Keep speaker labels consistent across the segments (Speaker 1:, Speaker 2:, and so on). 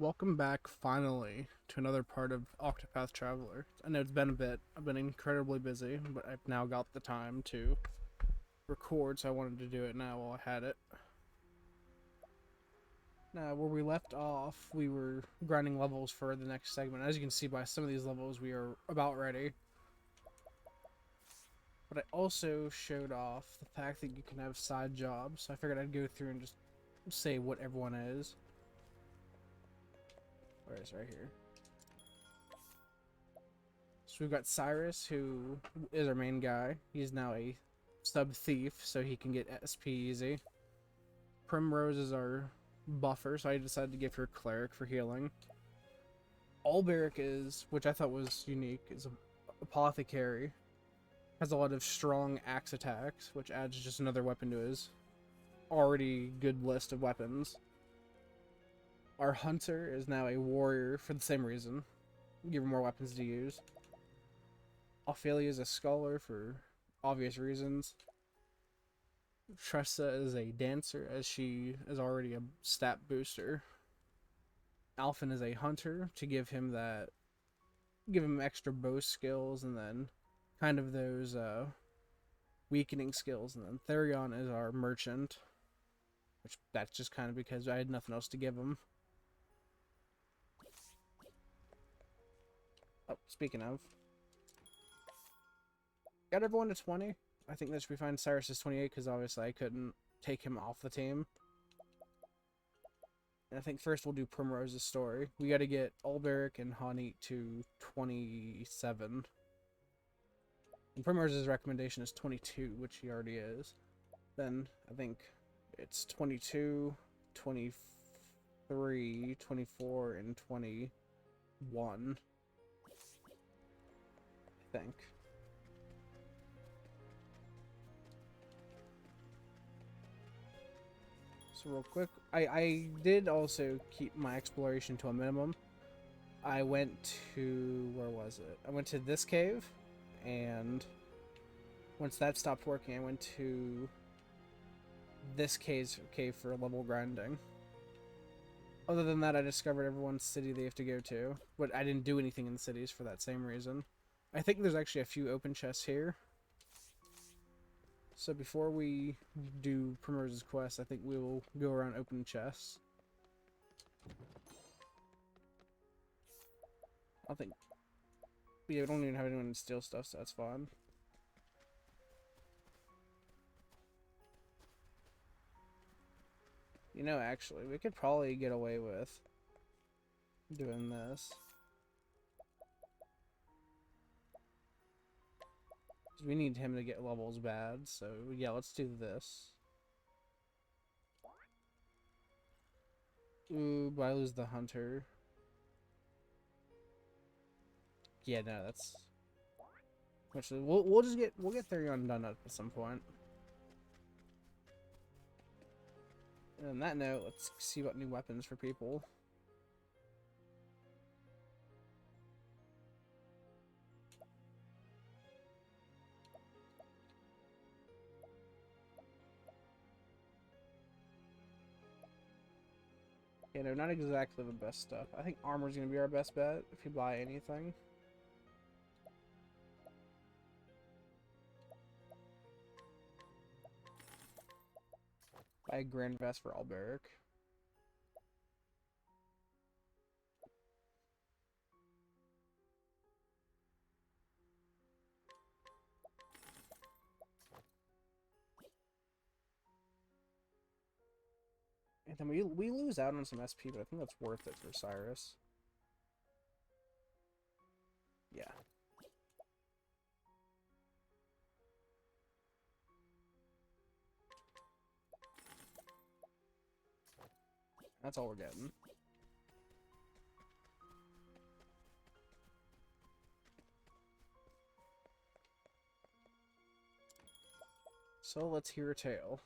Speaker 1: Welcome back finally to another part of Octopath Traveler. I know it's been a bit. I've been incredibly busy, but I've now got the time to record, so I wanted to do it now while I had it. Now, where we left off, we were grinding levels for the next segment. As you can see by some of these levels, we are about ready. But I also showed off the fact that you can have side jobs, so I figured I'd go through and just say what everyone is. Where is it? Right here. So we've got Cyrus, who is our main guy. He's now a sub-thief, so he can get SP easy. Primrose is our buffer, so I decided to give her Cleric for healing. Alberic is, which I thought was unique, is an Apothecary. Has a lot of strong axe attacks, which adds just another weapon to his already good list of weapons. Our Hunter is now a Warrior for the same reason. Give her more weapons to use. Ophelia is a Scholar for obvious reasons. Tressa is a Dancer, as she is already a stat booster. Alphen is a Hunter to give him extra bow skills, and then kind of those weakening skills. And then Therion is our Merchant, which that's just kind of because I had nothing else to give him. Oh, speaking of, got everyone to 20. I think that should be fine. Cyrus is 28 because obviously I couldn't take him off the team. And I think first we'll do Primrose's story. We got to get Alberic and Hanit to 27. And Primrose's recommendation is 22, which he already is. Then I think it's 22, 23, 24, and 21. I think. So real quick, I did also keep my exploration to a minimum. I went to, where was it? I went to this cave, and once that stopped working, I went to this cave for level grinding. Other than that, I discovered everyone's city they have to go to, but I didn't do anything in the cities for that same reason. I think there's actually a few open chests here. So before we do Primrose's quest, I think we will go around opening chests. I think... Yeah, we don't even have anyone to steal stuff, so that's fine. You know, actually, we could probably get away with doing this. We need him to get levels bad, so yeah, let's do this. Ooh, but I lose the Hunter. Yeah, no, that's... Actually, we'll get Therion done at some point. And on that note, let's see about new weapons for people. You know, not exactly the best stuff. I think armor's gonna be our best bet if you buy anything. Buy a Grand Vest for Alberic. And then we lose out on some SP, but I think that's worth it for Cyrus. Yeah. That's all we're getting. So let's hear a tale.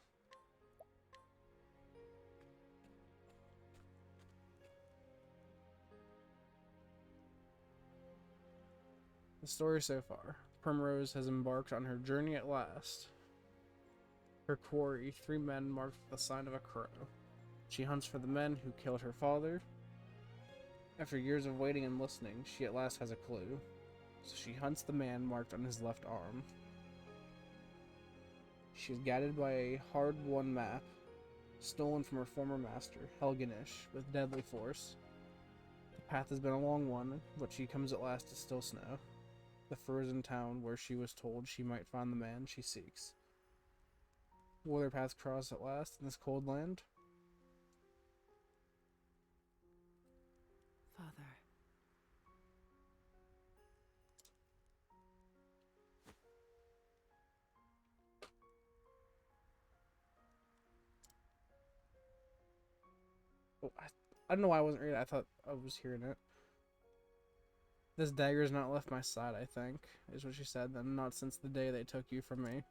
Speaker 1: The story so far. Primrose has embarked on her journey at last. Her quarry, 3 men marked with the sign of a crow. She hunts for the men who killed her father. After years of waiting and listening, she at last has a clue. So she hunts the man marked on his left arm. She is guided by a hard-won map, stolen from her former master, Helganish, with deadly force. The path has been a long one, but she comes at last to Still Snow, the frozen town where she was told she might find the man she seeks. Will their paths cross at last in this cold land?
Speaker 2: Father.
Speaker 1: Oh, I don't know why I wasn't reading it. I thought I was hearing it. This dagger has not left my side, I think, is what she said. Then not since the day they took you from me.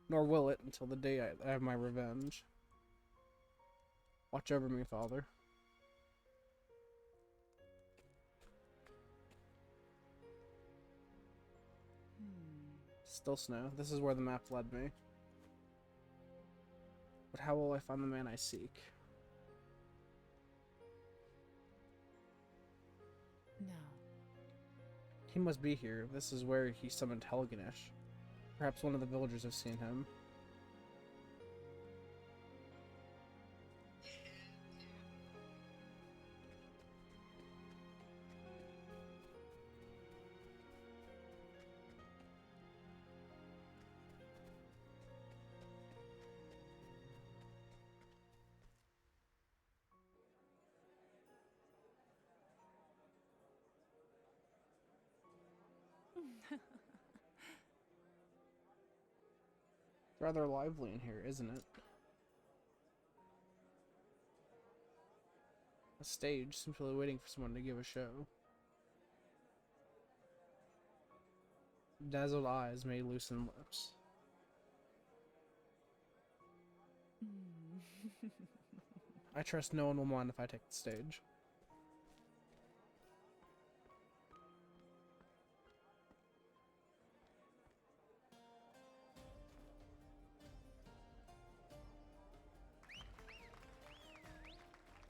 Speaker 1: Nor will it until the day I have my revenge. Watch over me, Father. Still Snow. This is where the map led me. But how will I find the man I seek?
Speaker 2: No.
Speaker 1: He must be here. This is where he summoned Helganish. Perhaps one of the villagers have seen him. It's rather lively in here, isn't it? A stage, simply waiting for someone to give a show. Dazzled eyes may loosen lips. I trust no one will mind if I take the stage.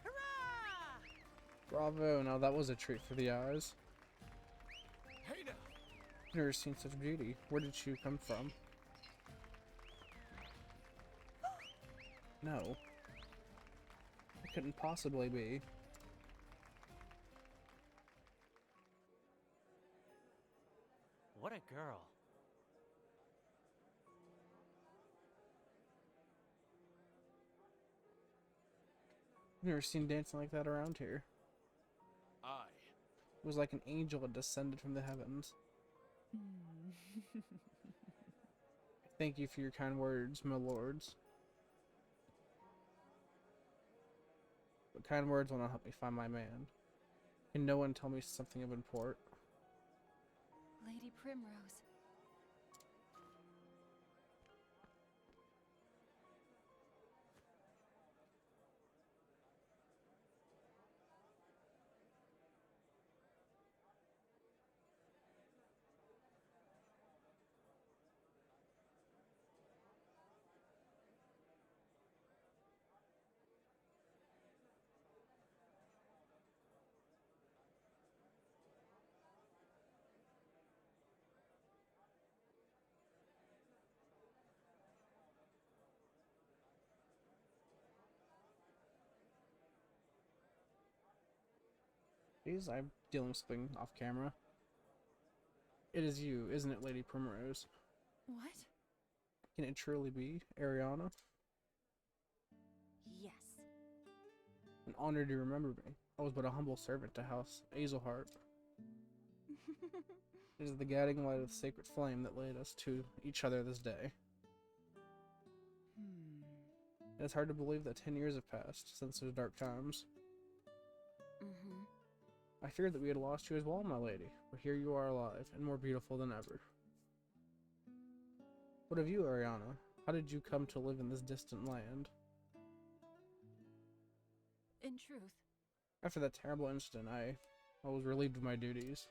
Speaker 2: Hurrah!
Speaker 1: Bravo, now that was a treat for the eyes.
Speaker 3: Hey now!
Speaker 1: I've never seen such beauty. Where did she come from? No. It couldn't possibly be.
Speaker 3: What a girl.
Speaker 1: I've never seen dancing like that around here.
Speaker 3: I.
Speaker 1: It was like an angel had descended from the heavens. Thank you for your kind words, my lords. But kind words will not help me find my man. Can no one tell me something of import?
Speaker 2: Lady Primrose.
Speaker 1: Please, I'm dealing with something off camera. It is you, isn't it, Lady Primrose?
Speaker 2: What?
Speaker 1: Can it truly be Ariana?
Speaker 2: Yes.
Speaker 1: An honor to remember me. I was but a humble servant to House Azelhart. It is the guiding light of the sacred flame that led us to each other this day. It is hard to believe that 10 years have passed since those dark times. I feared that we had lost you as well, my lady, but here you are alive, and more beautiful than ever. What of you, Ariana? How did you come to live in this distant land?
Speaker 2: In truth.
Speaker 1: After that terrible incident, I was relieved of my duties.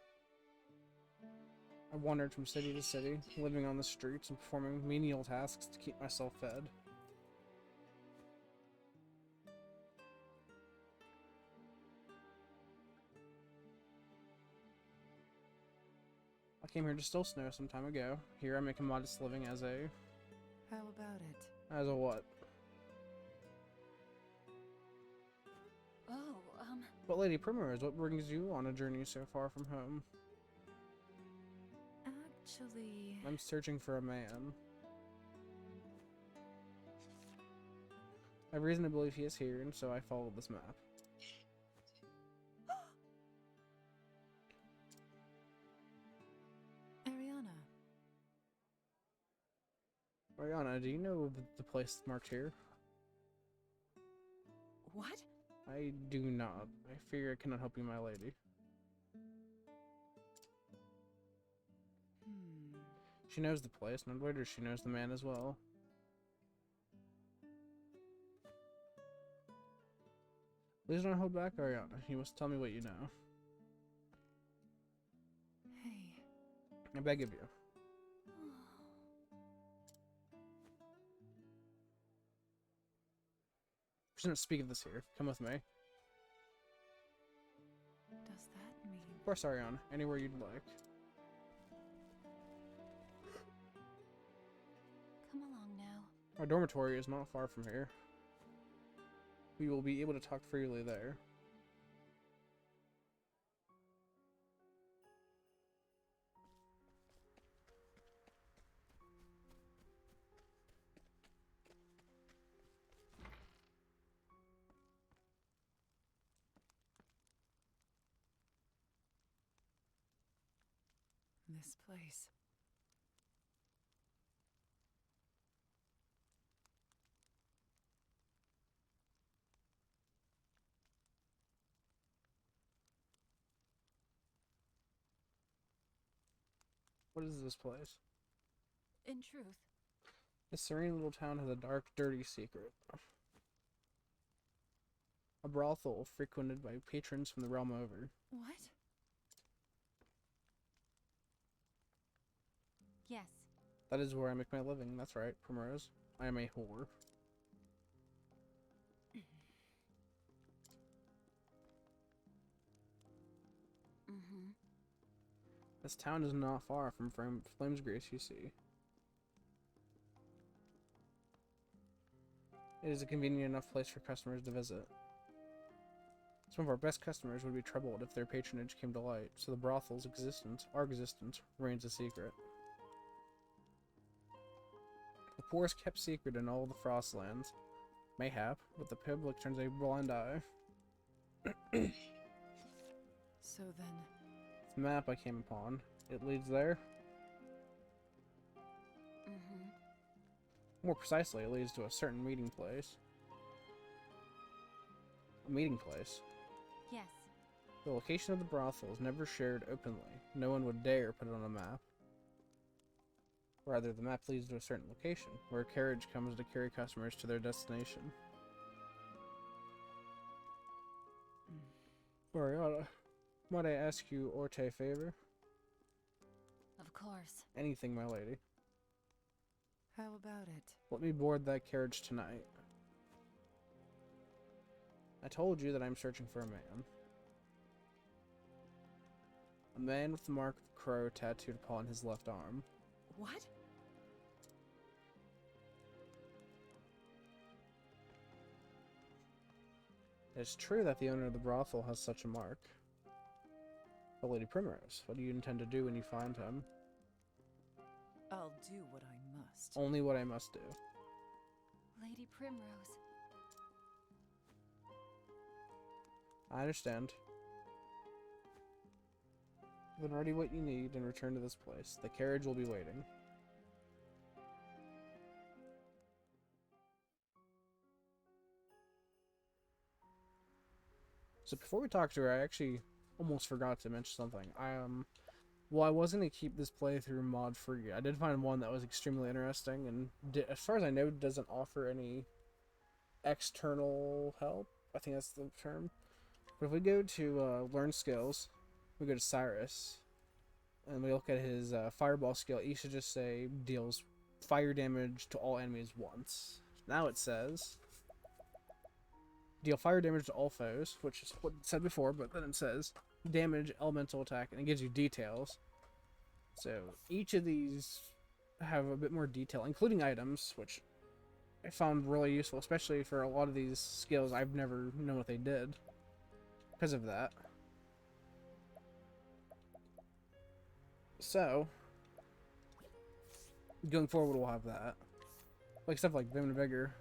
Speaker 1: I wandered from city to city, living on the streets and performing menial tasks to keep myself fed. came here to steal snow some time ago. Here I make a modest living as a...
Speaker 4: How about it?
Speaker 1: As a what?
Speaker 2: Oh,
Speaker 1: But Lady Primrose, what brings you on a journey so far from home?
Speaker 4: Actually...
Speaker 1: I'm searching for a man. I have reason to believe he is here, and so I followed this map.
Speaker 4: Ariana.
Speaker 1: Ariana, do you know the place marked here?
Speaker 4: What?
Speaker 1: I do not. I fear I cannot help you, my lady. She knows the place, and I wonder if she knows the man as well. Please don't hold back, Ariana. You must tell me what you know.
Speaker 4: Hey.
Speaker 1: I beg of you. We shouldn't speak of this here. Come with me.
Speaker 4: Does that mean...
Speaker 1: Of course, Ariana. Anywhere you'd like.
Speaker 2: come along now.
Speaker 1: Our dormitory is not far from here. We will be able to talk freely there.
Speaker 4: this place?
Speaker 1: What is this place?
Speaker 2: In truth,
Speaker 1: This serene little town has a dark, dirty secret. A brothel frequented by patrons from the realm over.
Speaker 2: what? Yes.
Speaker 1: That is where I make my living. That's right, Primrose. I am a whore.
Speaker 2: Mm-hmm.
Speaker 1: This town is not far from Flamesgrace, you see. It is a convenient enough place for customers to visit. Some of our best customers would be troubled if their patronage came to light, so the brothel's existence, our existence, remains a secret. The poorest kept secret in all the Frostlands. Mayhap, but the public turns a blind eye.
Speaker 4: So then...
Speaker 1: The map I came upon, it leads there.
Speaker 2: Mm-hmm.
Speaker 1: More precisely, it leads to a certain meeting place. A meeting place?
Speaker 2: Yes.
Speaker 1: The location of the brothel is never shared openly. No one would dare put it on a map. Rather, the map leads to a certain location, where a carriage comes to carry customers to their destination. Ariana, might I ask you Orte a favor?
Speaker 2: Of course.
Speaker 1: Anything, my lady.
Speaker 4: How about it?
Speaker 1: Let me board that carriage tonight. I told you that I'm searching for a man. A man with the mark of the crow tattooed upon his left arm.
Speaker 4: What?
Speaker 1: It's true that the owner of the brothel has such a mark. But Lady Primrose, what do you intend to do when you find him?
Speaker 4: I'll do what I must.
Speaker 1: Only what I must do.
Speaker 2: Lady Primrose.
Speaker 1: I understand. Then ready what you need and return to this place. The carriage will be waiting. So before we talk to her, I actually almost forgot to mention something. Well, I was going to keep this playthrough mod free. I did find one that was extremely interesting, and as far as I know, doesn't offer any external help. I think that's the term. But if we go to learn skills, we go to Cyrus, and we look at his fireball skill, he should just say deals fire damage to all enemies once. Now it says deal fire damage to all foes, which is what it said before, but then it says damage elemental attack, and it gives you details. So each of these have a bit more detail, including items, which I found really useful, especially for a lot of these skills I've never known what they did because of that. So, going forward, we'll have that. Like stuff like Vim and Vigor.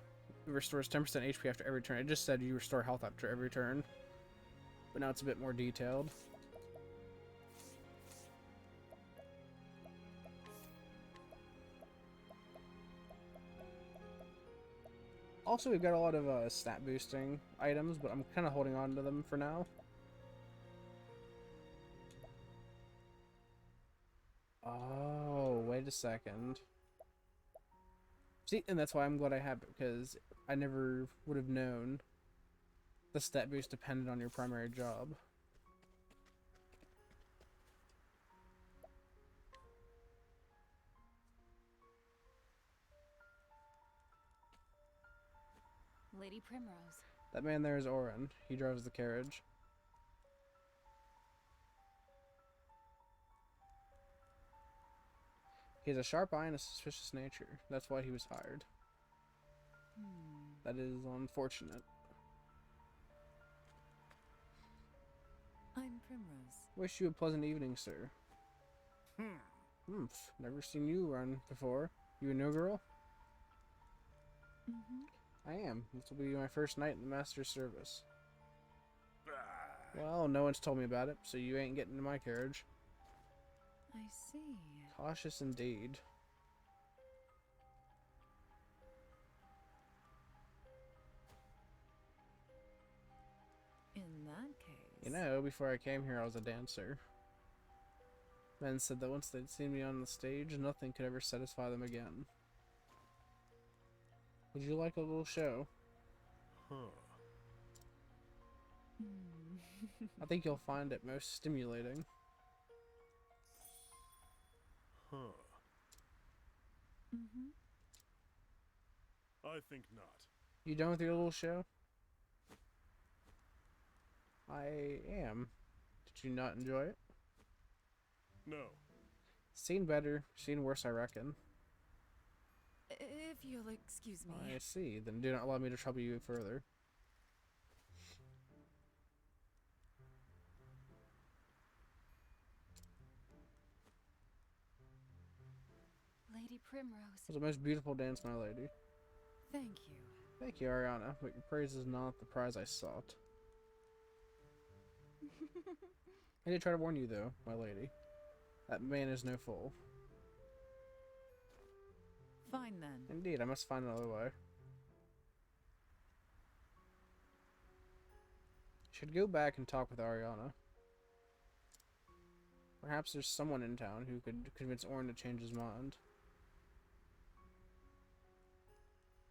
Speaker 1: It restores 10% HP after every turn. It just said you restore health after every turn. But now it's a bit more detailed. Also, we've got a lot of stat boosting items, but I'm kind of holding on to them for now. Oh, wait a second. See, and that's why I'm glad I have it, because I never would have known the stat boost depended on your primary job.
Speaker 2: Lady Primrose.
Speaker 1: That man there is Orin. He drives the carriage. He has a sharp eye and a suspicious nature. That's why he was hired. That is unfortunate.
Speaker 4: I'm Primrose.
Speaker 1: Wish you a pleasant evening, sir. Never seen you run before. You a new girl? I am. This will be my first night in the master's service. Well, no one's told me about it, so you ain't getting in my carriage.
Speaker 4: I see.
Speaker 1: Cautious indeed.
Speaker 4: In that case...
Speaker 1: You know, before I came here, I was a dancer. Men said that once they'd seen me on the stage, nothing could ever satisfy them again. Would you like a little show? I think you'll find it most stimulating.
Speaker 5: I think not.
Speaker 1: You done with your little show? I am. Did you not enjoy it?
Speaker 5: No.
Speaker 1: Seen better, seen worse, I reckon.
Speaker 4: If you'll excuse me.
Speaker 1: I see. Then do not allow me to trouble you further.
Speaker 2: Lady Primrose.
Speaker 1: It was the most beautiful dance, my lady.
Speaker 4: Thank you.
Speaker 1: Thank you, Ariana, but your praise is not the prize I sought. I did try to warn you, though, my lady. That man is no fool.
Speaker 4: Fine then.
Speaker 1: Indeed, I must find another way. Should go back and talk with Ariana. Perhaps there's someone in town who could convince Orin to change his mind.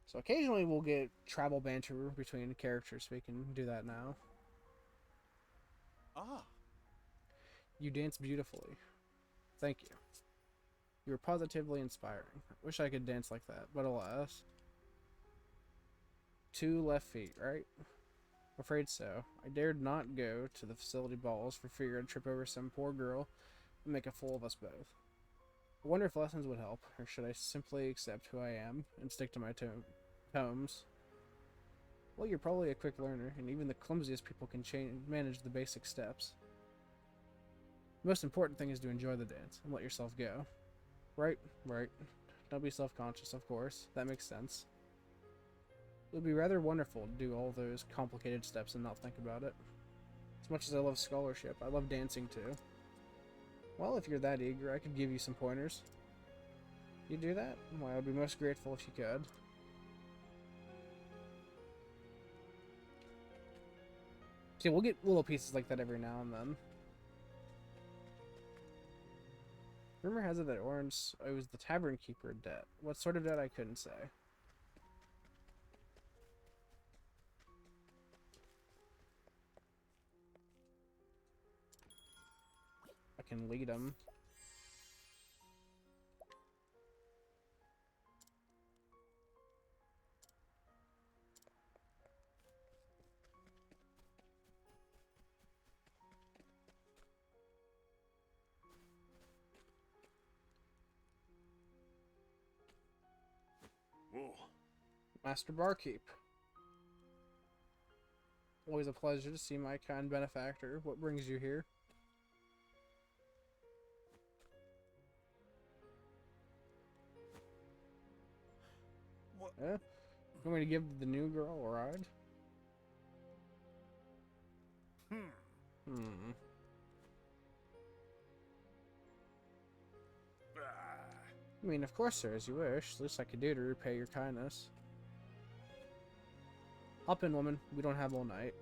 Speaker 1: So occasionally we'll get travel banter between characters, so we can do that now.
Speaker 3: Ah,
Speaker 1: You dance beautifully. Thank you. You were positively inspiring. I wish I could dance like that, but alas. 2 left feet, right? Afraid so. I dared not go to the facility balls for fear I'd trip over some poor girl and make a fool of us both. I wonder if lessons would help, or should I simply accept who I am and stick to my tomes? Well, you're probably a quick learner, and even the clumsiest people can manage the basic steps. The most important thing is to enjoy the dance and let yourself go. Right, right. Don't be self-conscious, of course. That makes sense. It would be rather wonderful to do all those complicated steps and not think about it. As much as I love scholarship, I love dancing too. Well, if you're that eager, I could give you some pointers. You do that? Well, I would be most grateful if you could. See, we'll get little pieces like that every now and then. Rumor has it that Orange owes the tavern keeper a debt. What sort of debt, I couldn't say. I can lead him.
Speaker 5: Whoa.
Speaker 1: Master Barkeep. Always a pleasure to see my kind benefactor. What brings you here?
Speaker 3: What?
Speaker 1: Yeah? You want me to give the new girl a ride? Hmm. I mean, of course, sir, as you wish. Least I could do to repay your kindness. Hop in, woman. We don't have all night.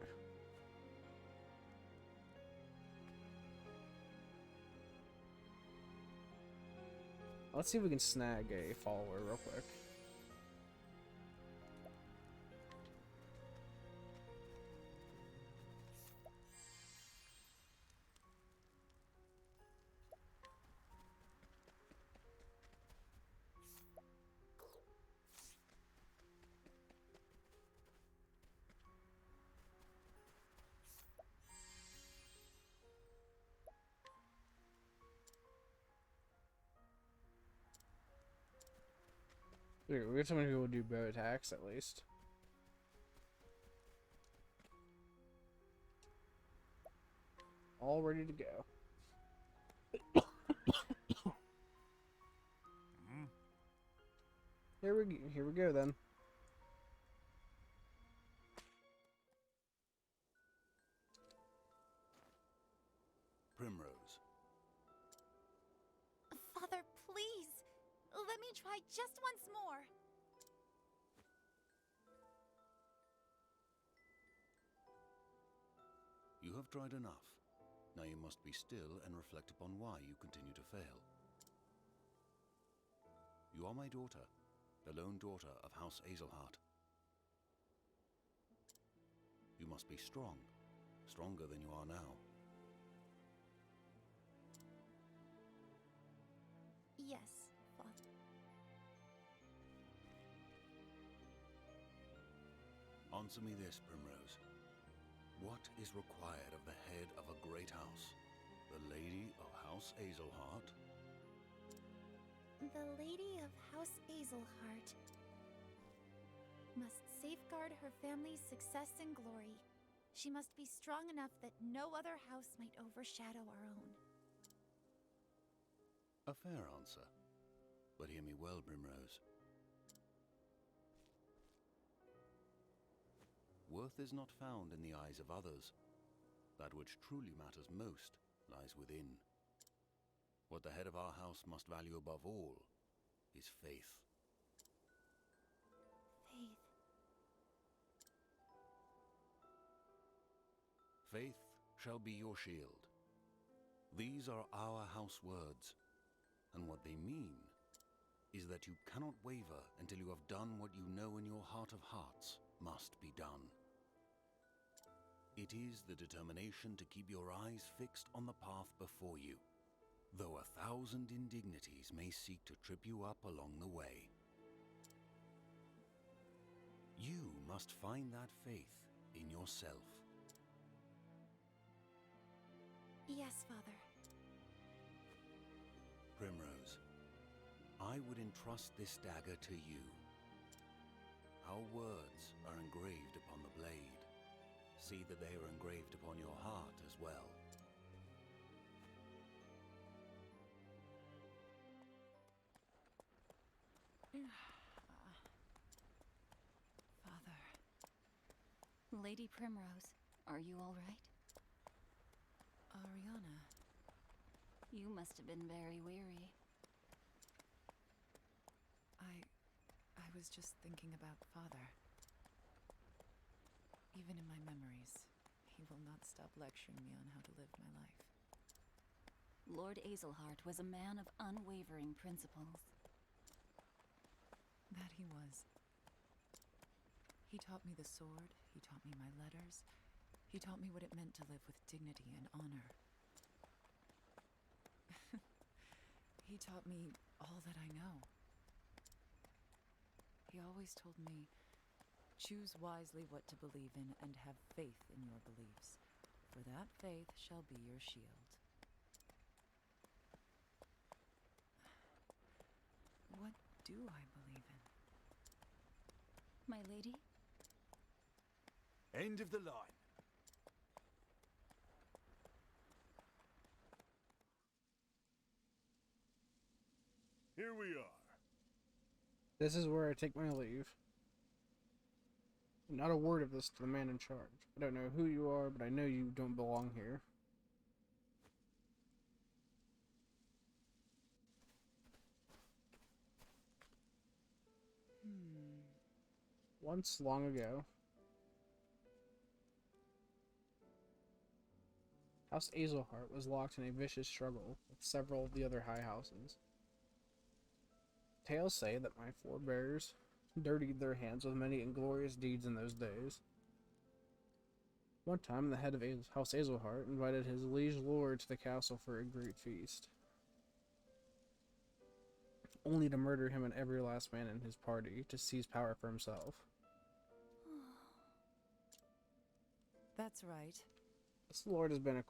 Speaker 1: Let's see if we can snag a follower real quick. We got so many people who do bow attacks, at least. All ready to go. Here we go then.
Speaker 6: Primrose.
Speaker 2: Father, please! Let me try just once more!
Speaker 6: You have tried enough. Now you must be still and reflect upon why you continue to fail. You are my daughter, the lone daughter of House Azelhart. You must be strong, stronger than you are now.
Speaker 2: Yes, Father.
Speaker 6: Answer me this, Primrose. What is required of the head of a great house? The Lady of House Azelhart?
Speaker 2: The Lady of House Azelhart must safeguard her family's success and glory. She must be strong enough that no other house might overshadow our own.
Speaker 6: A fair answer. But hear me well, Primrose. Worth is not found in the eyes of others. That which truly matters most lies within. What the head of our house must value above all is faith.
Speaker 2: Faith.
Speaker 6: Faith shall be your shield. These are our house words, and what they mean is that you cannot waver until you have done what you know in your heart of hearts must be done. It is the determination to keep your eyes fixed on the path before you, though 1,000 indignities may seek to trip you up along the way. You must find that faith in yourself.
Speaker 2: Yes, Father.
Speaker 6: Primrose, I would entrust this dagger to you. Our words are engraved upon the blade. See that they are engraved upon your heart as well.
Speaker 4: Father.
Speaker 2: Lady Primrose, are you all right?
Speaker 4: Ariana.
Speaker 2: You must have been very weary.
Speaker 4: I was just thinking about Father. Even in my memories, he will not stop lecturing me on how to live my life.
Speaker 2: Lord Azelhart was a man of unwavering principles.
Speaker 4: That he was. He taught me the sword, he taught me my letters, he taught me what it meant to live with dignity and honor. He taught me all that I know. He always told me, choose wisely what to believe in and have faith in your beliefs, for that faith shall be your shield. What do I believe in?
Speaker 2: my lady.
Speaker 3: End of the line.
Speaker 5: Here we are.
Speaker 1: This is where I take my leave. Not a word of this to the man in charge. I don't know who you are, but I know you don't belong here. Once, long ago, House Azelhart was locked in a vicious struggle with several of the other high houses. Tales say that my forebears dirtied their hands with many inglorious deeds in those days. One time, the head of House Azelhart invited his liege lord to the castle for a great feast, only to murder him and every last man in his party to seize power for himself.
Speaker 4: That's right.
Speaker 1: This lord has been a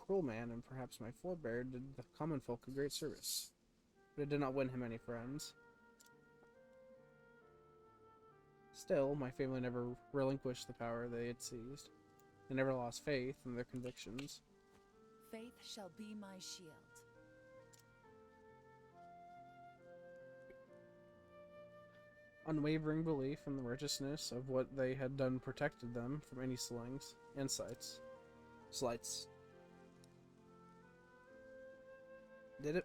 Speaker 1: cruel man, and perhaps my forebear did the common folk a great service, but it did not win him any friends. Still, my family never relinquished the power they had seized. They never lost faith in their convictions.
Speaker 4: Faith shall be my shield.
Speaker 1: Unwavering belief in the righteousness of what they had done protected them from any slings and slights. Did it?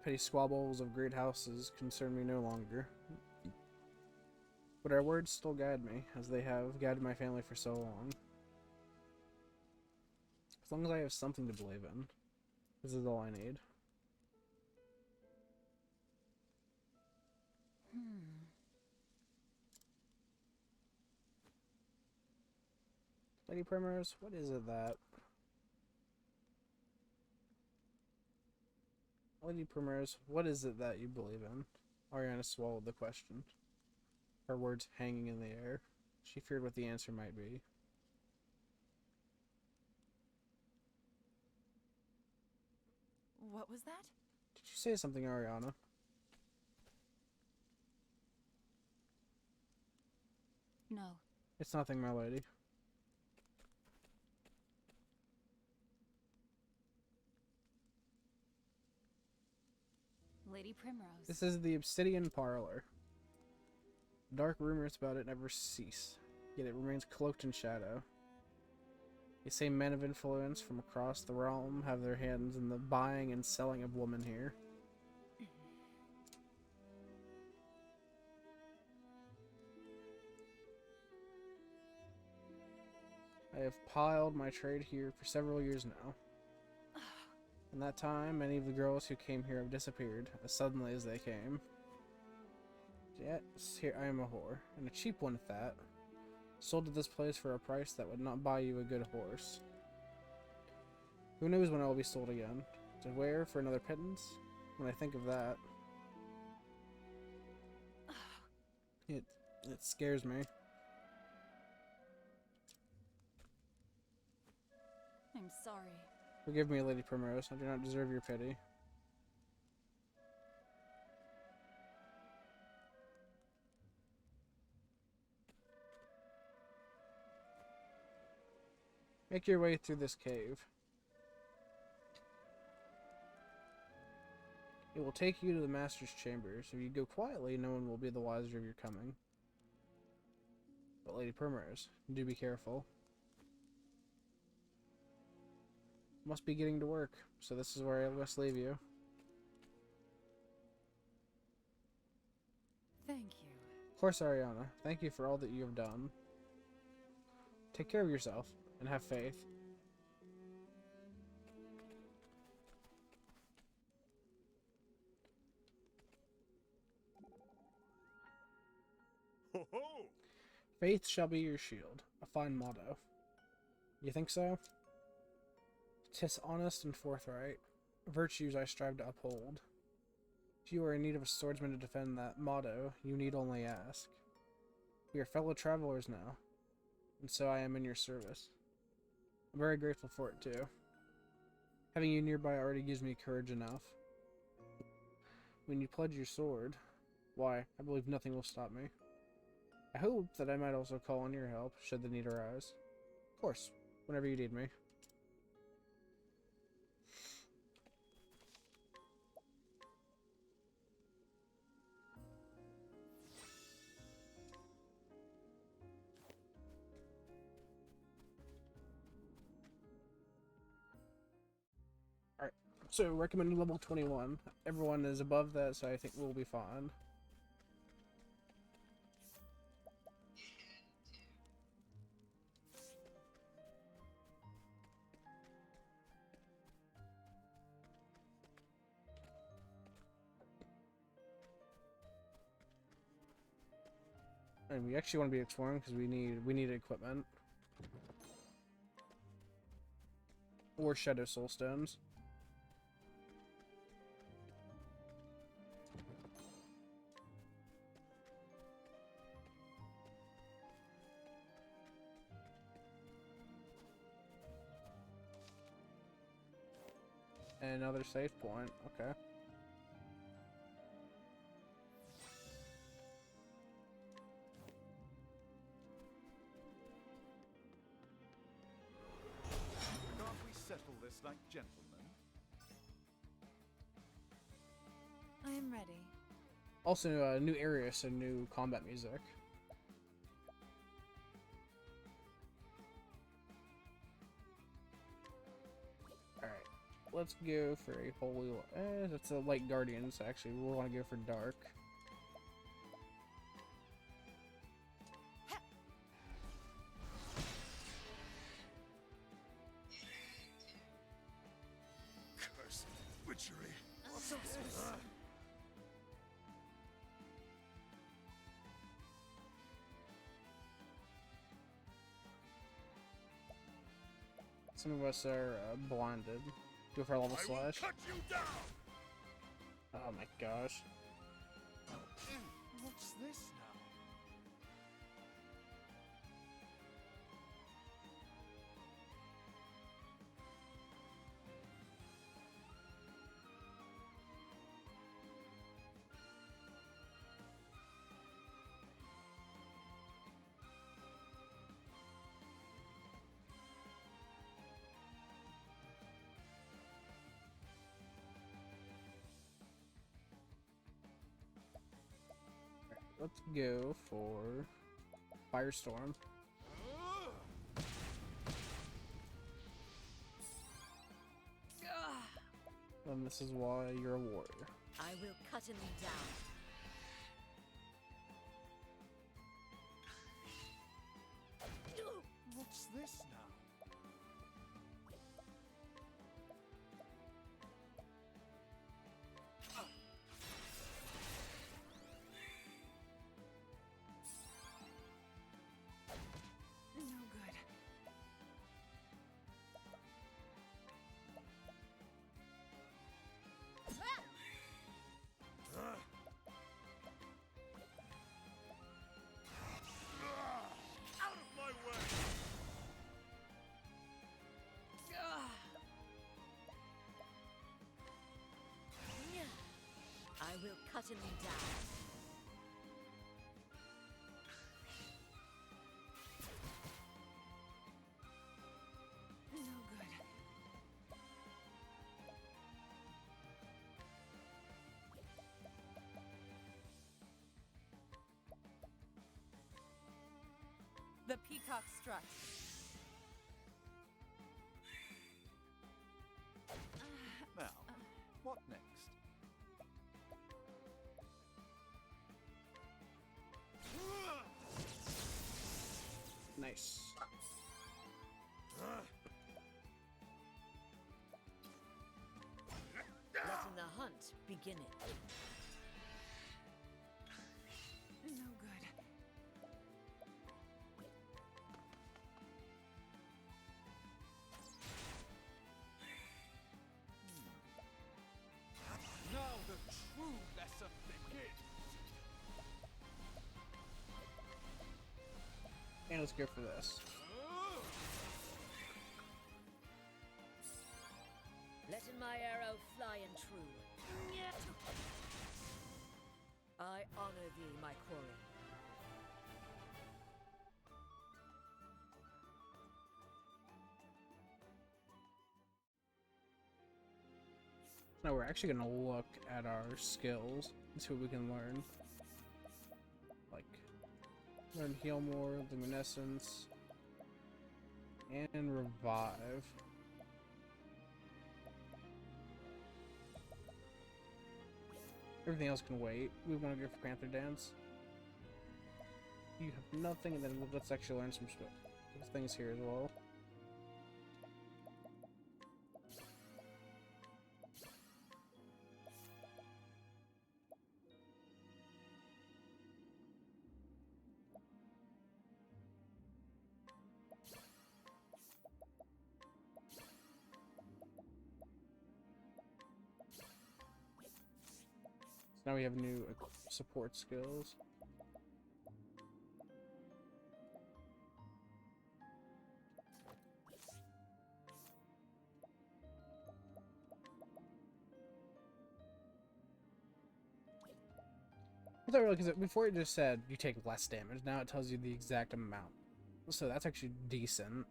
Speaker 1: Petty squabbles of great houses concern me no longer. But our words still guide me, as they have guided my family for so long. As long as I have something to believe in, this is all I need. Lady Primrose, what is it that... Lady Primrose, what is it that you believe in? Ariana swallowed the question, her words hanging in the air. She feared what the answer might be.
Speaker 4: What was that?
Speaker 1: Did you say something, Ariana?
Speaker 2: No.
Speaker 1: It's nothing, my lady.
Speaker 2: Lady Primrose.
Speaker 1: This is the Obsidian Parlor. Dark rumors about it never cease, yet it remains cloaked in shadow. They say men of influence from across the realm have their hands in the buying and selling of women here. I have piled my trade here for several years now. In that time, many of the girls who came here have disappeared as suddenly as they came. Yes, here I am a whore, and a cheap one at that. Sold to this place for a price that would not buy you a good horse. Who knows when I will be sold again? To where for another pittance? When I think of that, it scares me.
Speaker 2: I'm sorry.
Speaker 1: Forgive me, Lady Primrose. I do not deserve your pity. Make your way through this cave. It will take you to the Master's chambers. If you go quietly, no one will be the wiser of your coming. But Lady Primrose, do be careful. Must be getting to work, so this is where I must leave you.
Speaker 4: Thank you.
Speaker 1: Of course, Ariana. Thank you for all that you have done. Take care of yourself, and have faith.
Speaker 5: Ho ho!
Speaker 1: Faith shall be your shield. A fine motto. You think so? 'Tis honest and forthright. Virtues I strive to uphold. If you are in need of a swordsman to defend that motto, you need only ask. We are fellow travelers now, and so I am in your service. I'm very grateful for it too. Having you nearby already gives me courage enough. When you pledge your sword, Why? I believe nothing will stop me. I hope that I might also call on your help, should the need arise. Of course, whenever you need me. Alright, so recommended level 21. Everyone is above that, so I think we'll be fine. And we actually want to be exploring because we need equipment. Or Shadow Soul Stones. And another save point, okay.
Speaker 3: Can't we settle this like gentlemen?
Speaker 4: I am ready.
Speaker 1: Also, new area, so new combat music. Alright, let's go for a holy... that's a light guardians, actually. We want to go for dark.
Speaker 3: Cursed witchery. What's this?
Speaker 1: Some of us are blinded. Go for a level
Speaker 3: I will
Speaker 1: slash.
Speaker 3: cut you down.
Speaker 1: Oh my gosh.
Speaker 3: What's this now?
Speaker 1: Let's go for Firestorm. And this is why you're a warrior.
Speaker 7: I will cut him down.
Speaker 3: What's this now?
Speaker 4: No good.
Speaker 3: Out of my way!
Speaker 7: I will cut him down.
Speaker 4: No good. The peacock strut.
Speaker 3: Now, what next?
Speaker 1: Nice.
Speaker 7: Letting the hunt begin.
Speaker 4: No good.
Speaker 3: Now the true lesson begins.
Speaker 1: And let's go for this.
Speaker 7: Letting my arrow fly and true. I honor thee, my quarry.
Speaker 1: Now we're actually gonna look at our skills and see what we can learn. Like, learn heal more, luminescence, and revive. Everything else can wait. We want to go for Panther Dance. You have nothing, and then let's actually learn some things here as well. Now we have new support skills. I thought really, because before it just said you take less damage, now it tells you the exact amount. So that's actually decent.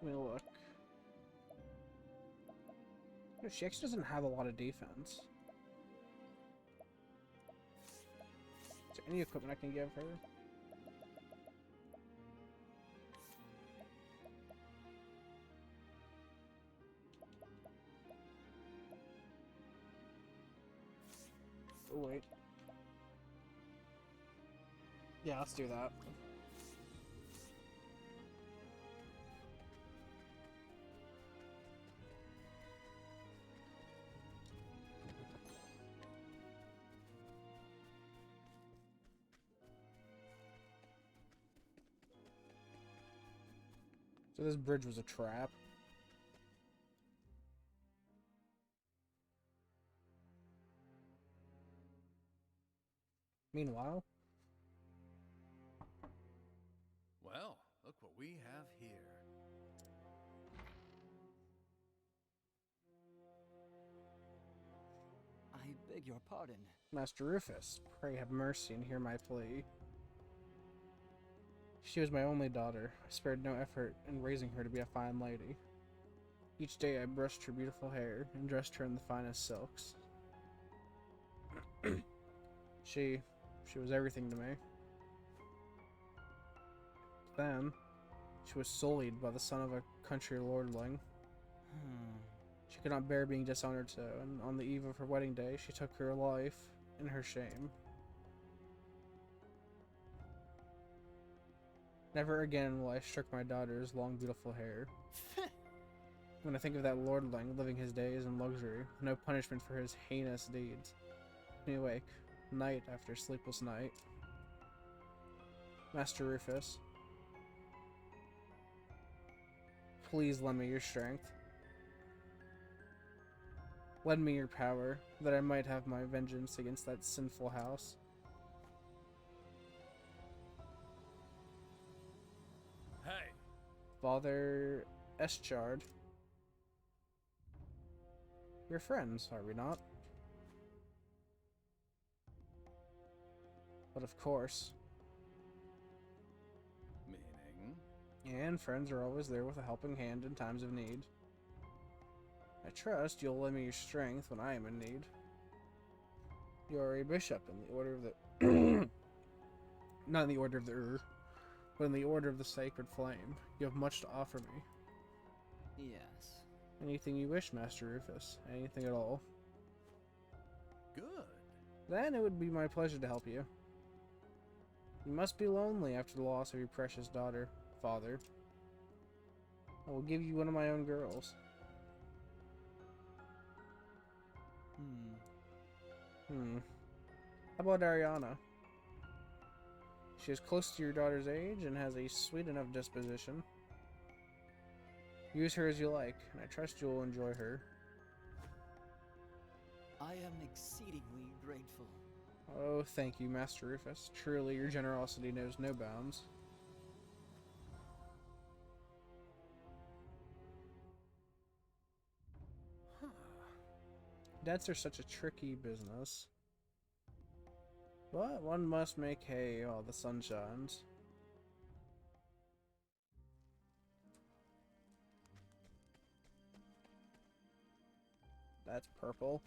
Speaker 1: Let me look. No, she actually doesn't have a lot of defense. Is there any equipment I can give her? Oh, wait. Yeah, let's do that. So this bridge was a trap. Meanwhile,
Speaker 3: Well, look what we have here.
Speaker 8: I beg your pardon.
Speaker 1: Master Rufus, pray have mercy and hear my plea. She was my only daughter. I spared no effort in raising her to be a fine lady. Each day I brushed her beautiful hair and dressed her in the finest silks. She was everything to me. Then, she was sullied by the son of a country lordling. She could not bear being dishonored so, and on the eve of her wedding day, she took her life in her shame. Never again will I stroke my daughter's long, beautiful hair. When I think of that lordling living his days in luxury, with no punishment for his heinous deeds, me awake, night after sleepless night. Master Rufus, please lend me your strength. Lend me your power, that I might have my vengeance against that sinful house.
Speaker 3: Hey!
Speaker 1: Father Eschard. We're friends, are we not? But of course.
Speaker 3: Meaning?
Speaker 1: And friends are always there with a helping hand in times of need. I trust you'll lend me your strength when I am in need. You are a bishop in the order of the... Not in the order of the but in the order of the sacred flame. You have much to offer me.
Speaker 8: Yes.
Speaker 1: Anything you wish, Master Rufus. Anything at all.
Speaker 3: Good.
Speaker 1: Then it would be my pleasure to help you. You must be lonely after the loss of your precious daughter, Father. I will give you one of my own girls. How about Ariana? She is close to your daughter's age and has a sweet enough disposition. Use her as you like, and I trust you will enjoy her.
Speaker 8: I am exceedingly grateful.
Speaker 1: Oh, thank you, Master Rufus. Truly, your generosity knows no bounds. Debts are such a tricky business. But one must make hay while the sun shines. That's purple.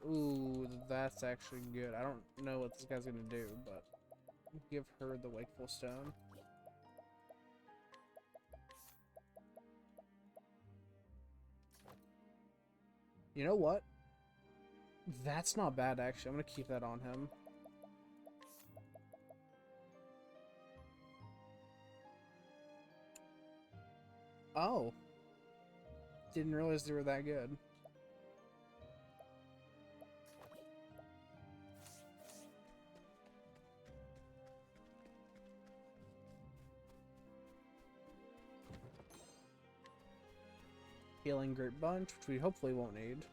Speaker 1: Ooh, that's actually good. I don't know what this guy's gonna do, but give her the wakeful stone. You know what? That's not bad, actually. I'm gonna keep that on him. Oh. Didn't realize they were that good. Healing Great Bunch, which we hopefully won't need.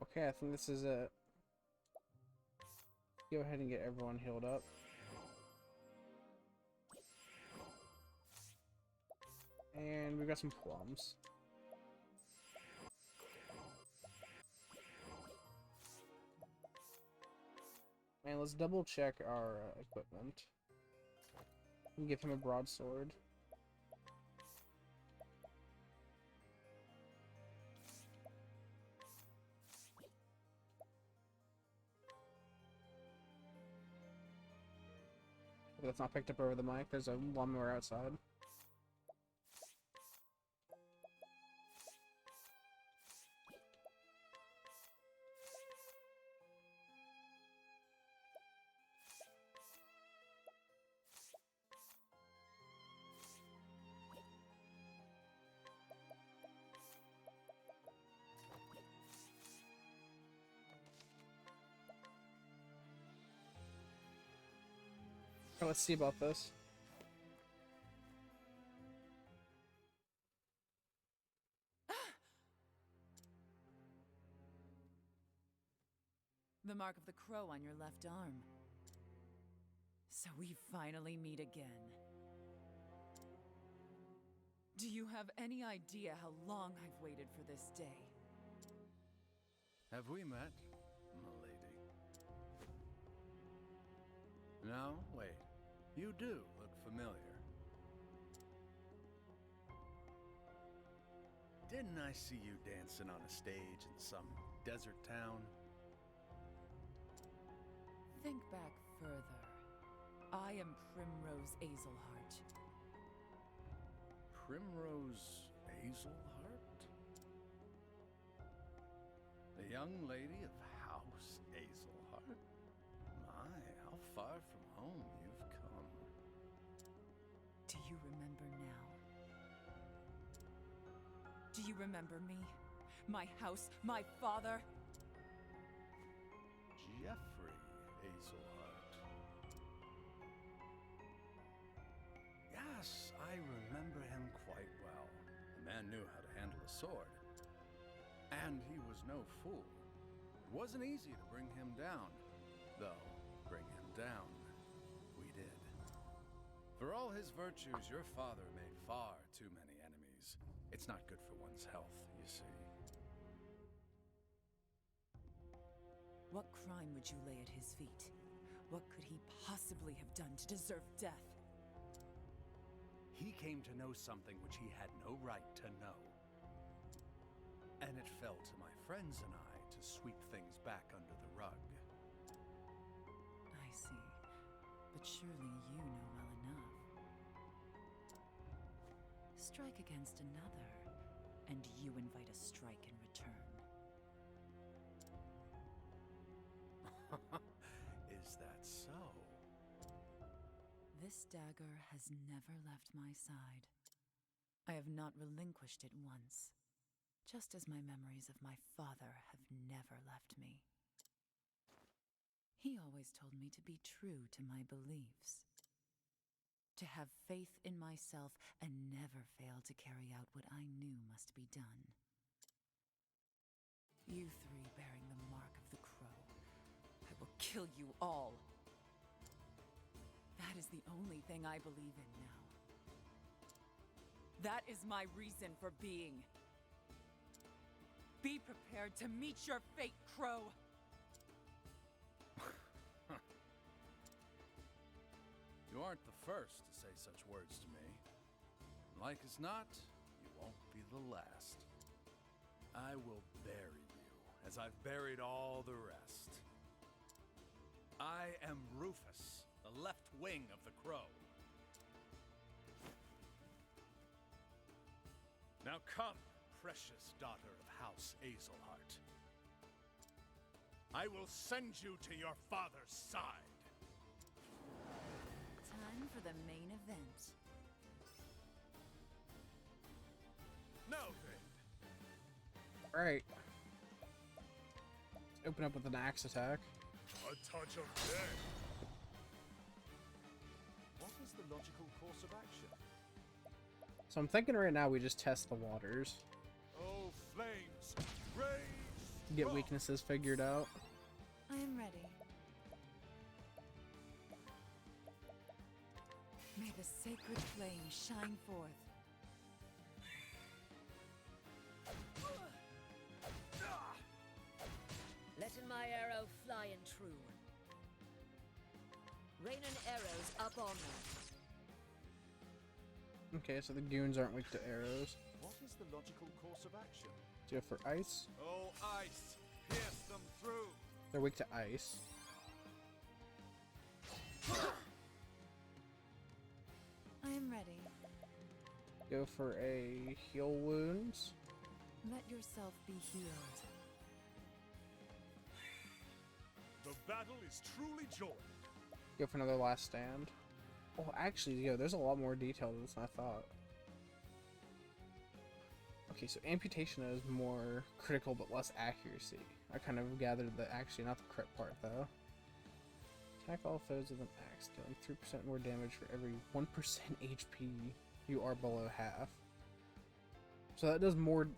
Speaker 1: Okay, I think this is it. Go ahead and get everyone healed up. And we've got some plums. And let's double check our equipment. And give him a broadsword. If that's not picked up over the mic, there's a lawnmower outside. Let's see about this.
Speaker 4: The mark of the crow on your left arm. So we finally meet again. Do you have any idea how long I've waited for this day?
Speaker 3: Have we met, m'lady? No? Wait. You do look familiar. Didn't I see you dancing on a stage in some desert town?
Speaker 4: Think back further. I am Primrose Azelheart.
Speaker 3: Primrose Azelheart? The young lady of House Azelheart? My, how far from home you've come.
Speaker 4: Do you remember now? Do you remember me? My house, my father?
Speaker 3: Jeffrey Azelheart. Yes, I remember him quite well. The man knew how to handle a sword. And he was no fool. It wasn't easy to bring him down. Though, bring him down, we did. For all his virtues, your father made far too many enemies. It's not good for one's health, you see.
Speaker 4: What crime would you lay at his feet? What could he possibly have done to deserve death?
Speaker 3: He came to know something which he had no right to know. And it fell to my friends and I to sweep things back under the rug.
Speaker 4: I see. But surely you know well enough. Strike against another, and you invite a strike in return.
Speaker 3: Is that so?
Speaker 4: This dagger has never left my side. I have not relinquished it once, just as my memories of my father have never left me. He always told me to be true to my beliefs, to have faith in myself and never fail to carry out what I knew must be done. You three bearing the mark of the crow, I will kill you all. That is the only thing I believe in now. That is my reason for being. Be prepared to meet your fate, Crow!
Speaker 3: You aren't the first to say such words to me. Like as not, you won't be the last. I will bury you, as I've buried all the rest. I am Rufus, the left wing of the Crow. Now come, precious daughter of House Azelhart. I will send you to your father's side.
Speaker 4: Time for the main event.
Speaker 3: No, then.
Speaker 1: Alright. Let's open up with an axe attack.
Speaker 5: A touch of death. What is the logical course of action?
Speaker 1: So I'm thinking right now we just test the waters.
Speaker 5: Oh, flames! Rage!
Speaker 1: Get weaknesses figured out.
Speaker 4: I am ready. May the sacred flame shine forth.
Speaker 7: Let in my arrow fly and true. Rain and arrows up on them.
Speaker 1: Okay, so the goons aren't weak to arrows.
Speaker 5: What is the logical course of action?
Speaker 1: Do you go for ice?
Speaker 3: Oh, ice! Pierce them through!
Speaker 1: They're weak to ice.
Speaker 4: I am ready.
Speaker 1: Go for a heal wounds.
Speaker 4: Let yourself be healed.
Speaker 5: The battle is truly joined.
Speaker 1: Go for another last stand. Oh, actually, yo, there's a lot more detail to this than I thought. Okay, so amputation is more critical but less accuracy. I kind of gathered that actually not the crit part though. Attack all foes with an axe, dealing 3% more damage for every 1% HP you are below half. So that does more.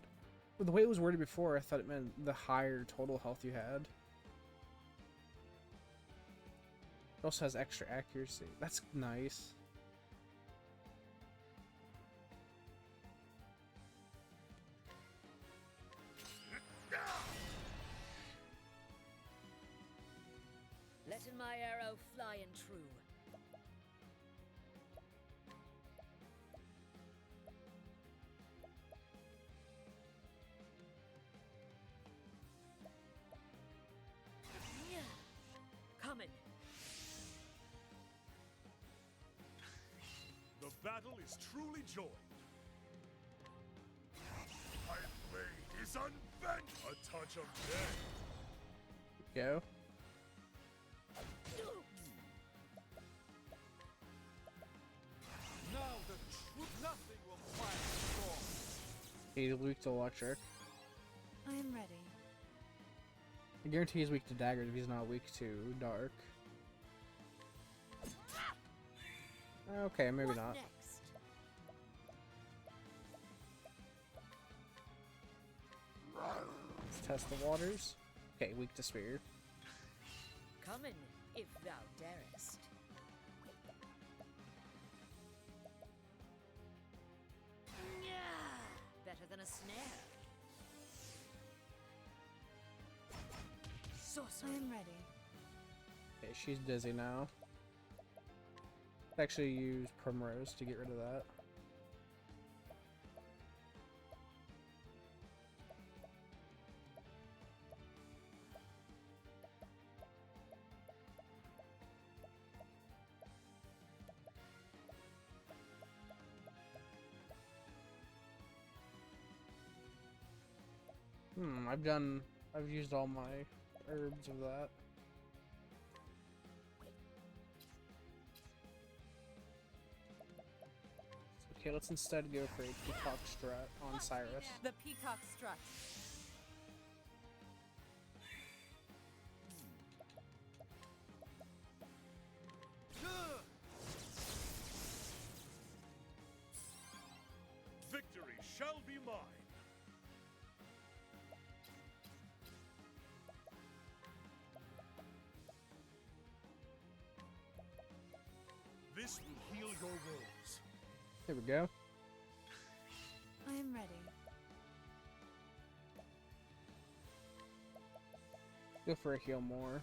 Speaker 1: The way it was worded before, I thought it meant the higher total health you had. It also has extra accuracy. That's nice.
Speaker 7: Let in my arrow fly and true. Coming.
Speaker 5: The battle is truly joined. My blade is unbent. A touch of death.
Speaker 1: Go.
Speaker 5: Now the truth. Nothing will quiet the storm.
Speaker 1: He's weak to electric.
Speaker 4: I am ready.
Speaker 1: I guarantee he's weak to daggers if he's not weak to dark. Okay, maybe
Speaker 7: What
Speaker 1: not.
Speaker 7: next?
Speaker 1: Let's test the waters. Okay, weak to spear.
Speaker 7: Coming, if thou darest. Yeah, better than a snare.
Speaker 4: I
Speaker 7: Sorcery.
Speaker 4: am ready.
Speaker 1: Okay, she's dizzy now. Actually use Primrose to get rid of that. I've used all my herbs of that. Okay, let's instead go for a Peacock Strut on Cyrus.
Speaker 4: The peacock strut.
Speaker 5: Victory shall be mine. This will heal your wounds.
Speaker 1: There we go.
Speaker 4: I am ready.
Speaker 1: Go for a heal more.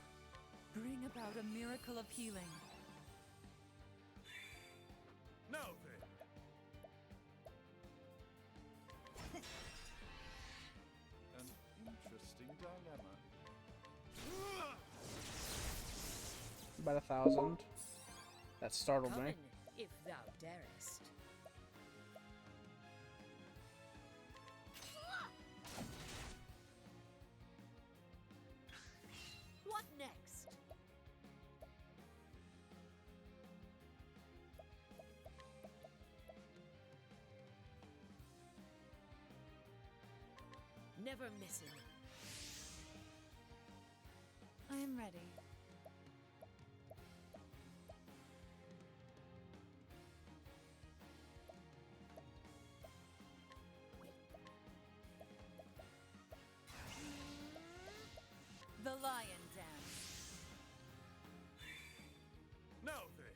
Speaker 4: Bring about a miracle of healing.
Speaker 5: Now then. An interesting dilemma.
Speaker 1: About 1,000. That startled
Speaker 7: Come
Speaker 1: me.
Speaker 7: in, if thou darest. What next? Never missing.
Speaker 4: I am ready. The lion dance.
Speaker 5: Now then.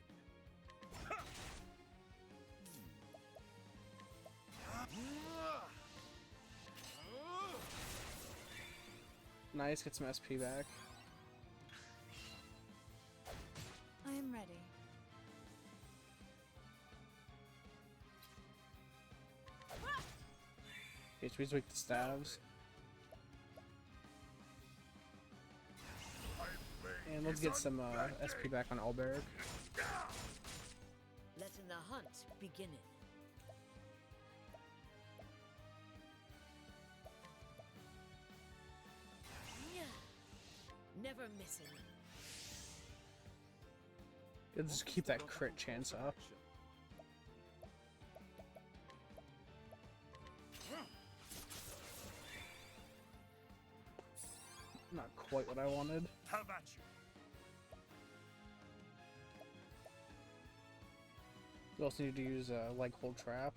Speaker 1: Nice, get some SP back.
Speaker 4: I am ready.
Speaker 1: HP's weak to stabs. And let's get some SP back on Alberg.
Speaker 7: Letting the hunt begin. Never missing.
Speaker 1: Let's just keep that crit chance up. Not quite what I wanted.
Speaker 5: How about you?
Speaker 1: We also need to use a leg hold trap.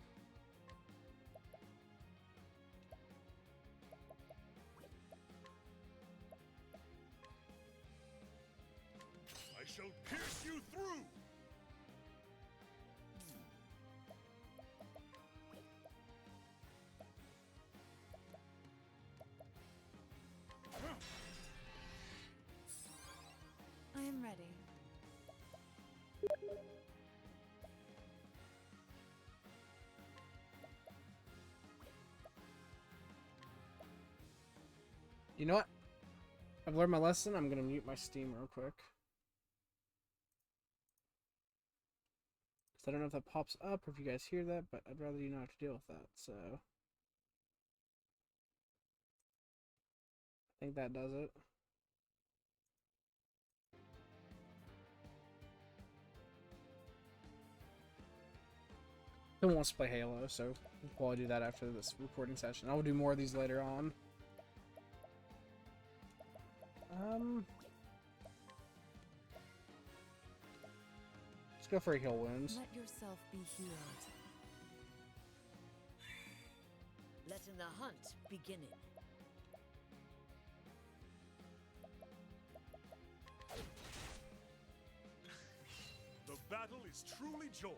Speaker 5: I shall pierce you through.
Speaker 4: I am ready.
Speaker 1: You know what? I've learned my lesson. I'm gonna mute my Steam real quick. 'Cause I don't know if that pops up or if you guys hear that, but I'd rather you not have to deal with that, so. I think that does it. Who wants to play Halo, so we'll probably do that after this recording session. I'll do more of these later on. Let's go for a heal wounds.
Speaker 4: Let yourself be healed.
Speaker 7: Letting the hunt begin.
Speaker 5: The battle is truly joined.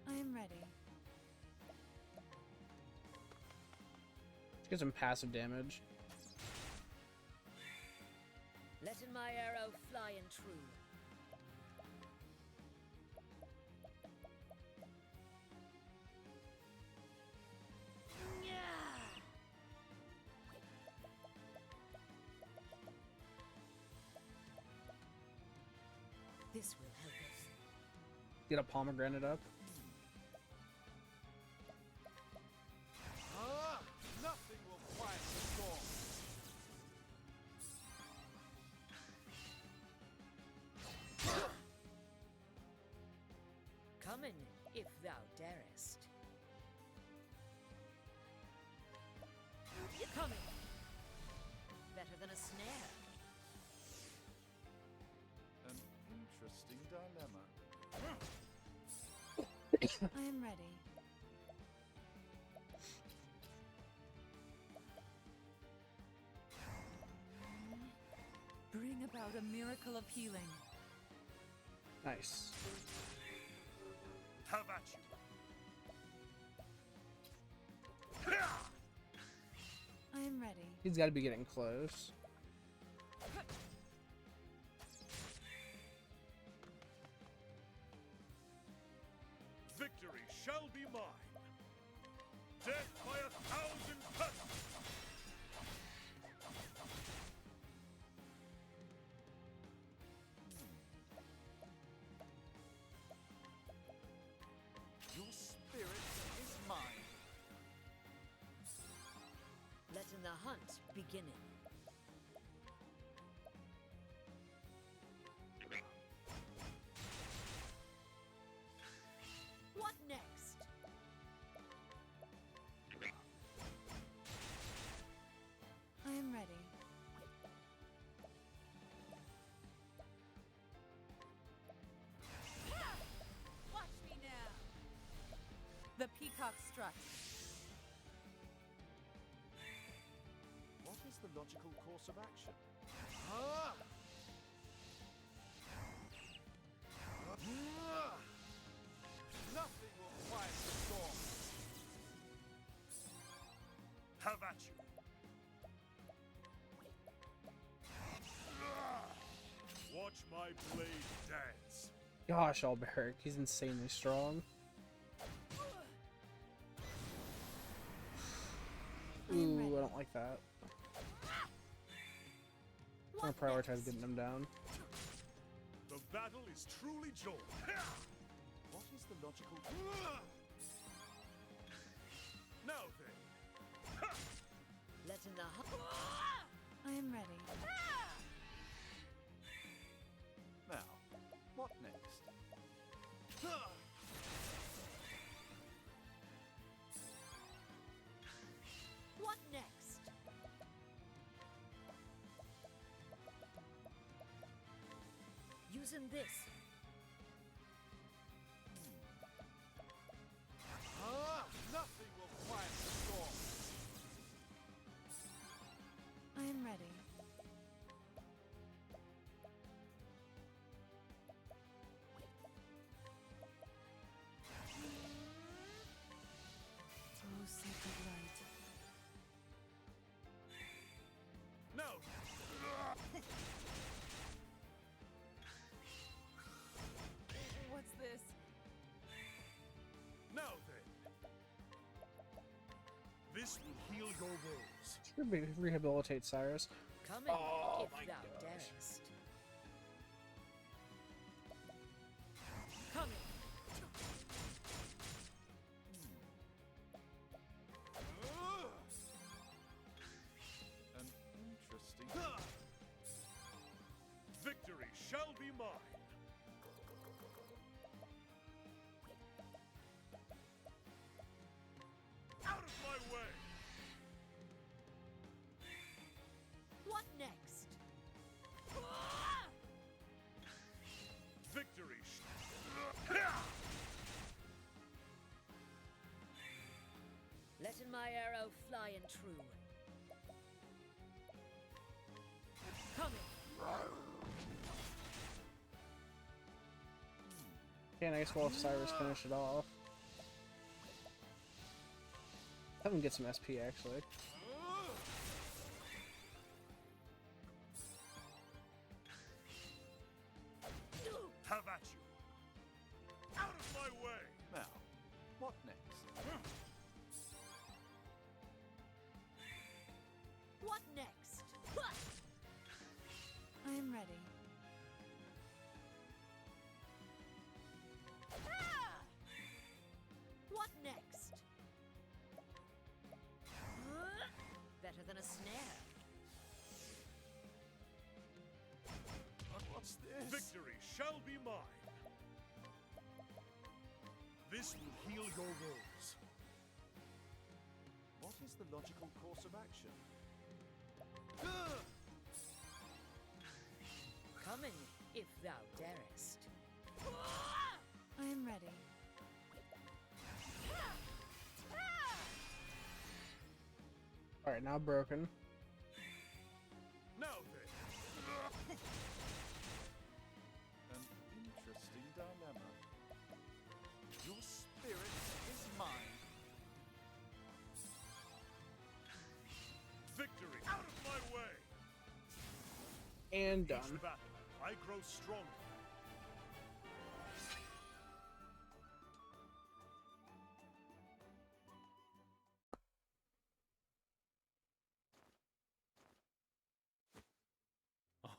Speaker 4: I am ready.
Speaker 1: Let's get some passive damage.
Speaker 7: Letting my arrow fly and true. This will help us.
Speaker 1: Get a pomegranate up.
Speaker 5: Nothing will quiet the storm.
Speaker 7: Come in, if thou darest. Come in. Better than a snare.
Speaker 5: An interesting dilemma.
Speaker 4: I am ready. Bring about a miracle of healing.
Speaker 1: Nice.
Speaker 5: Have at you.
Speaker 4: I am ready.
Speaker 1: He's got to be getting close.
Speaker 5: Victory shall be mine. Death by 1,000 cuts. Your spirit is mine.
Speaker 7: Letting the hunt beginning. What next?
Speaker 4: I am ready. Watch me now. The peacock struck.
Speaker 5: What is the logical course of action? Ah! Nothing will quiet the storm. Have at you. Watch my blade dance.
Speaker 1: Gosh, Alberic, he's insanely strong. Ooh, I don't like that. I'm gonna prioritize getting him down.
Speaker 5: The battle is truly joined. What is the logical... Now then.
Speaker 7: Letting the hunt.
Speaker 4: I am ready.
Speaker 5: Now, what next?
Speaker 7: What next? Using this.
Speaker 5: Nothing will quiet the storm.
Speaker 4: I am ready. Oh, sacred light.
Speaker 5: No!
Speaker 4: What's this?
Speaker 5: Now then. This will heal your wounds.
Speaker 1: Rehabilitate Cyrus.
Speaker 7: Come in,
Speaker 1: Oh
Speaker 7: if
Speaker 1: my
Speaker 7: thou
Speaker 1: gosh.
Speaker 7: darest. Come in.
Speaker 5: An interesting... Victory shall be mine. Out of my way!
Speaker 7: What next?
Speaker 5: Victory
Speaker 7: Letting my arrow fly and true. Come in.
Speaker 1: Okay, nice. Well, if Cyrus finish it off. Have him get some SP actually.
Speaker 5: Have at you. Out of my way! Now, what next?
Speaker 7: What next?
Speaker 4: I am ready.
Speaker 7: What next? Better than a snare.
Speaker 5: What's this? Victory shall be mine. This will heal your wounds. What is the logical course of action?
Speaker 7: Come in, if thou darest.
Speaker 4: I am ready.
Speaker 1: Alright, now broken.
Speaker 5: Now then. An interesting dilemma. Your spirit is mine. Victory out of my way.
Speaker 1: And
Speaker 5: Each
Speaker 1: done.
Speaker 5: battle, I grow stronger.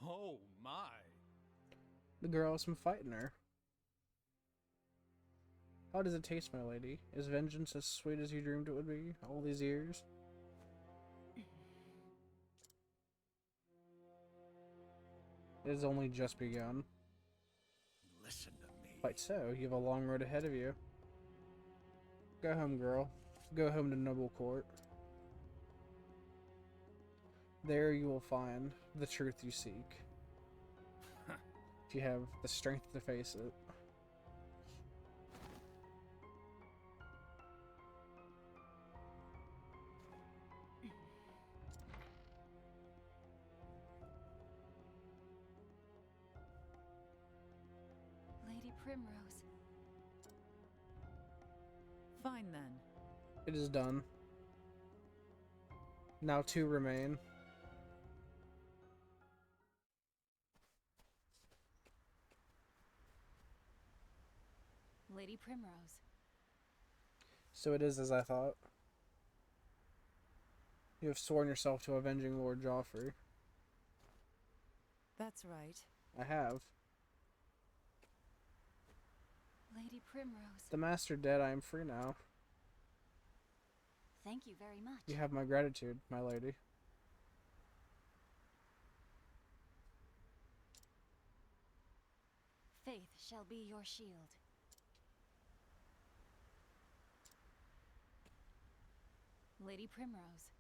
Speaker 5: Oh my.
Speaker 1: The girl has been fighting her. How does it taste, my lady? Is vengeance as sweet as you dreamed it would be all these years? It has only just begun.
Speaker 3: Listen to me.
Speaker 1: Quite so, you have a long road ahead of you. Go home, girl. Go home to noble court. There you will find the truth you seek. If you have the strength to face it.
Speaker 2: Lady Primrose.
Speaker 4: Fine then.
Speaker 1: It is done. Now 2 remain.
Speaker 2: Lady Primrose.
Speaker 1: So it is as I thought. You have sworn yourself to avenging Lord Joffrey.
Speaker 4: That's right.
Speaker 1: I have.
Speaker 2: Lady Primrose.
Speaker 1: The master dead, I am free now.
Speaker 2: Thank you very much.
Speaker 1: You have my gratitude, my lady.
Speaker 2: Faith shall be your shield. Lady Primrose.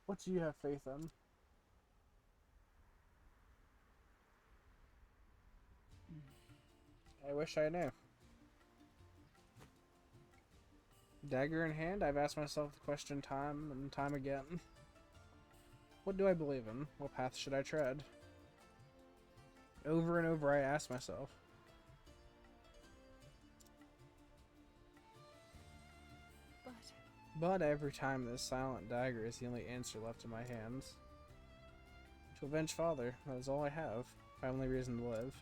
Speaker 1: What do you have faith in? I wish I knew. Dagger in hand, I've asked myself the question time and time again. What do I believe in? What path should I tread? Over and over I ask myself. But every time this silent dagger is the only answer left in my hands. To avenge father, that is all I have. My only reason to live.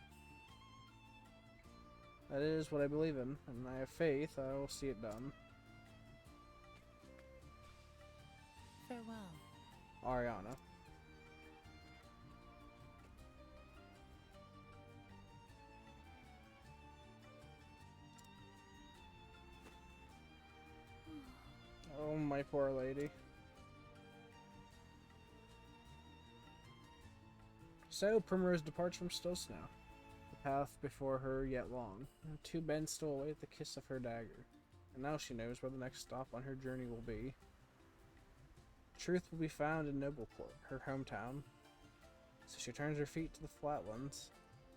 Speaker 1: That is what I believe in, and I have faith I will see it done.
Speaker 4: Farewell.
Speaker 1: Ariana. Oh, my poor lady. So, Primrose departs from Still Snow. The path before her yet long. 2 men still await the kiss of her dagger. And now she knows where the next stop on her journey will be. Truth will be found in Noblecourt, her hometown. So she turns her feet to the flatlands,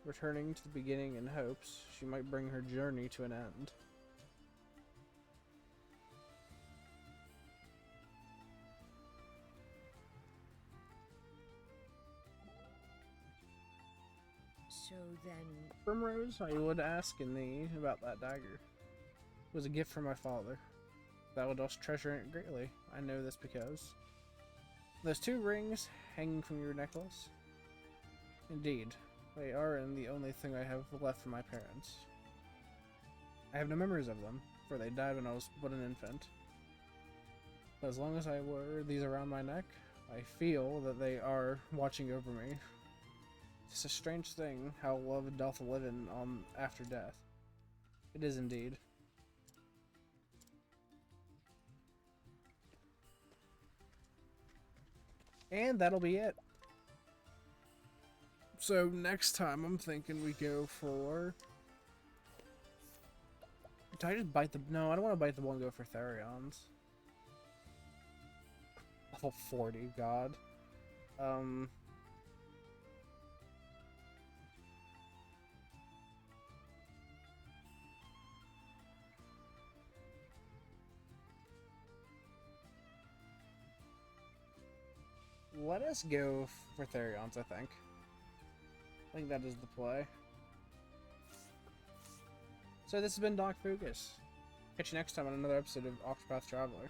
Speaker 1: returning to the beginning in hopes she might bring her journey to an end.
Speaker 7: So then,
Speaker 1: Primrose, I would ask in thee about that dagger. It was a gift from my father. Thou dost treasure it greatly. I know this because those 2 rings hanging from your necklace. Indeed, they are the only thing I have left from my parents. I have no memories of them, for they died when I was but an infant. But as long as I wear these around my neck, I feel that they are watching over me. It's a strange thing how love doth live in after death. It is indeed. And that'll be it. So next time I'm thinking we go for Do I just bite the... No, I don't want to bite the ball and go for Therions. Level 40, god. Let us go for Therions, I think. I think that is the play. So this has been Doc Fugus. Catch you next time on another episode of Octopath Traveler.